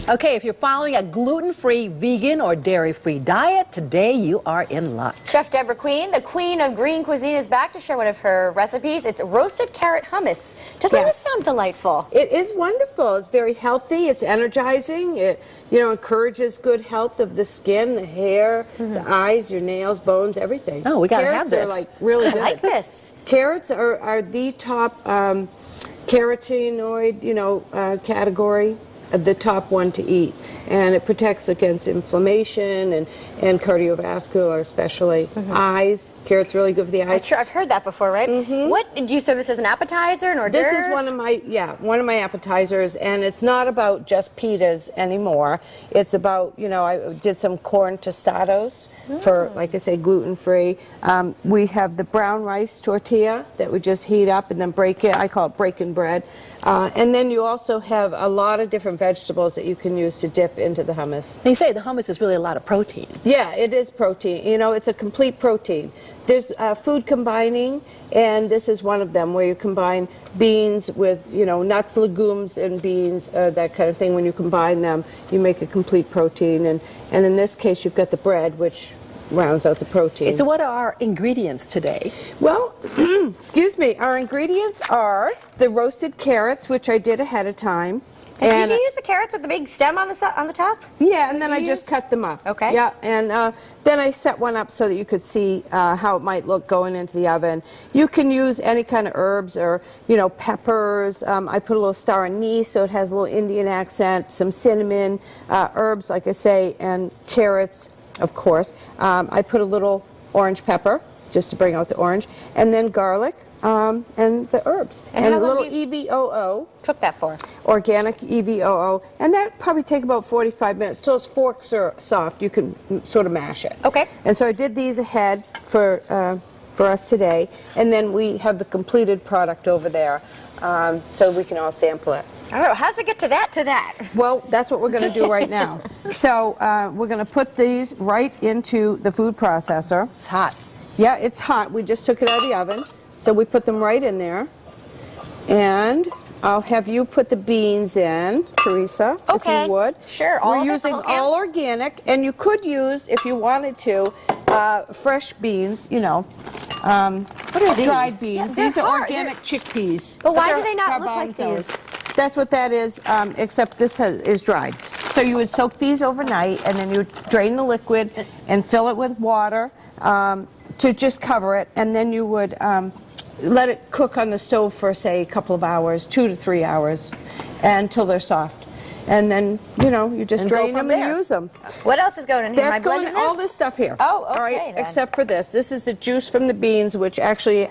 Okay, if you're following a gluten-free, vegan, or dairy-free diet, today you are in luck. Chef Deborah Queen, the queen of green cuisine, is back to share one of her recipes. It's roasted carrot hummus. Doesn't this sound delightful? It is wonderful. It's very healthy. It's energizing. It, encourages good health of the skin, the hair, the eyes, your nails, bones, everything. Oh, we gotta have this. Carrots are like really good. I like this. Carrots are the top carotenoid, category. The top one to eat, and it protects against inflammation and cardiovascular, especially eyes. Carrots really good for the eyes. I've heard that before, right? What did you serve this as an appetizer, an hors d'oeuvre? This is one of my appetizers, and it's not about just pitas anymore. It's about, I did some corn tostados for, like I say, gluten-free. We have the brown rice tortilla that we just heat up and then break it. I call it breaking bread. And then you also have a lot of different vegetables that you can use to dip into the hummus. And you say the hummus is really a lot of protein. Yeah, it is protein. It's a complete protein. There's food combining, and this is one of them where you combine beans with, nuts, legumes, and beans, that kind of thing. When you combine them, you make a complete protein. And in this case, you've got the bread, which rounds out the protein. So what are our ingredients today? Well, excuse me, our ingredients are the roasted carrots, which I did ahead of time. And did you use the carrots with the big stem on the top? Yeah, and then I just cut them up. Okay. Yeah, and then I set one up so that you could see how it might look going into the oven. You can use any kind of herbs or, peppers. I put a little star anise so it has a little Indian accent, some cinnamon, herbs, like I say, and carrots, of course. I put a little orange pepper just to bring out the orange, and then garlic. And the herbs. And a little EVOO. Cook that for? Organic EVOO. And that probably take about 45 minutes. Till those forks are soft, you can sort of mash it. Okay. And so I did these ahead for us today. And then we have the completed product over there, so we can all sample it. All right, well, how's it get to that? Well, that's what we're going to do right now. So we're going to put these right into the food processor. It's hot. Yeah, it's hot. We just took it out of the oven. So we put them right in there, and I'll have you put the beans in, Teresa, if you would. Sure. We're using all organic, and you could use, if you wanted to, fresh beans, what are these? Dried beans. Yeah, these are organic chickpeas. But why do they not look like these? That's what that is, except this is dried. So you would soak these overnight, and then you would drain the liquid and fill it with water to just cover it, and then you would let it cook on the stove for, say, a couple of hours, 2 to 3 hours, until they're soft. And then, you just drain them and use them. What else is going in here? That's going all this stuff here. Oh, okay. All right, except for this. This is the juice from the beans, which actually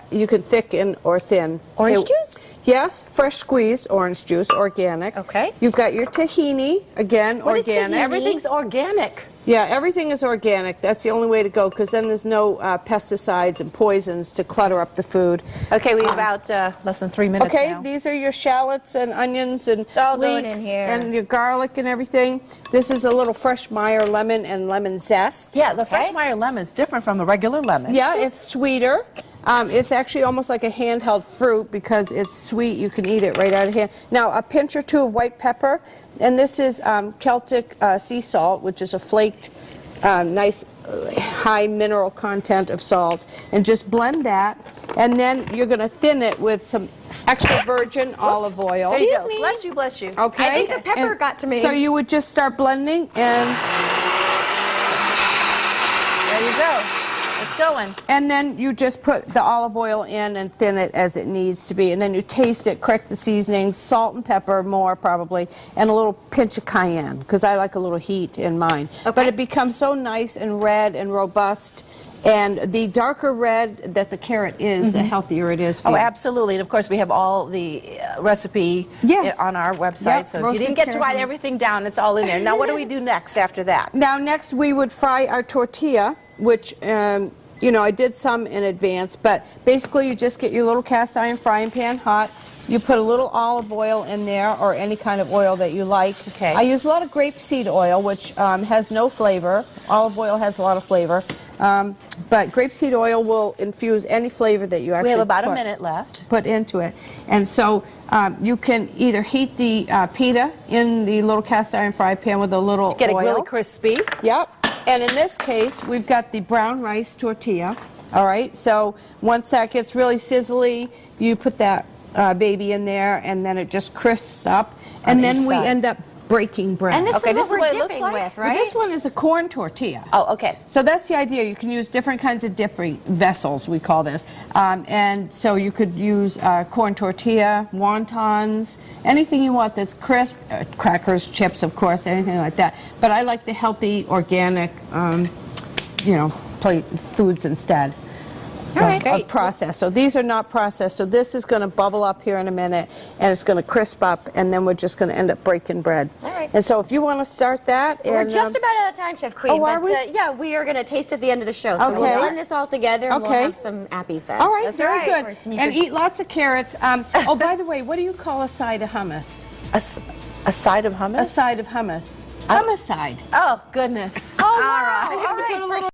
you can thicken or thin. Orange juice? Yes, fresh squeezed orange juice, organic. Okay. You've got your tahini, again, What organic. is tahini? Everything's organic. Yeah, everything is organic. That's the only way to go, because then there's no pesticides and poisons to clutter up the food. Okay, we have about less than 3 minutes now. These are your shallots and onions and all going leeks in here. and your garlic and everything. This is a little fresh Meyer lemon and lemon zest. Yeah, the fresh Meyer lemon is different from the regular lemon. Yeah, it's sweeter. It's actually almost like a handheld fruit because it's sweet. You can eat it right out of hand. Now, a pinch or two of white pepper, and this is Celtic sea salt, which is a flaked, nice, high mineral content of salt, and just blend that, and then you're going to thin it with some extra virgin olive oil. Excuse me. Bless you, bless you. Okay. I think the pepper got to me. So you would just start blending, and There you go. It's going. And then you just put the olive oil in and thin it as it needs to be. And then you taste it, correct the seasoning, salt and pepper more probably, and a little pinch of cayenne, because I like a little heat in mine. Okay. But it becomes so nice and red and robust. And the darker red that the carrot is, the healthier it is for you. Absolutely. And of course, we have all the recipe on our website. Yep, so if you didn't get to write everything down, it's all in there. Now, what do we do next after that? Now, next we would fry our tortilla, which, I did some in advance, but basically you just get your little cast iron frying pan hot. You put a little olive oil in there, or any kind of oil that you like. Okay. I use a lot of grapeseed oil, which has no flavor. Olive oil has a lot of flavor. But grapeseed oil will infuse any flavor that you actually We have about a minute left. put into it. And so you can either heat the pita in the little cast iron fry pan with a little Get it oil. really crispy. Yep. And in this case, we've got the brown rice tortilla. All right. So once that gets really sizzly, you put that baby in there, and then it just crisps up. And then we end up breaking bread. And this Okay, is this what is we're what it looks dipping like? with, Well, right? this one is a corn tortilla. Oh, okay. So that's the idea. You can use different kinds of dipping vessels, we call this. And so you could use corn tortilla, wontons, anything you want that's crisp, crackers, chips, of course, anything like that. But I like the healthy, organic, foods instead. All right, Of processed. So these are not processed. So this is going to bubble up here in a minute, and it's going to crisp up, and then we're just going to end up breaking bread. All right. And so if you want to start that, We're and, just about out of time, Chef Queen. Oh, are but we? yeah, we are going to taste at the end of the show. So Okay. we'll blend this all together, and we'll Okay. have some appies then. all right, That's very right. good. And you And can- eat lots of carrots. Oh, by the way, what do you call a side of hummus? A side of hummus? A side of hummus. Hummus side. Oh, goodness. Oh, wow. All right. I had to put a little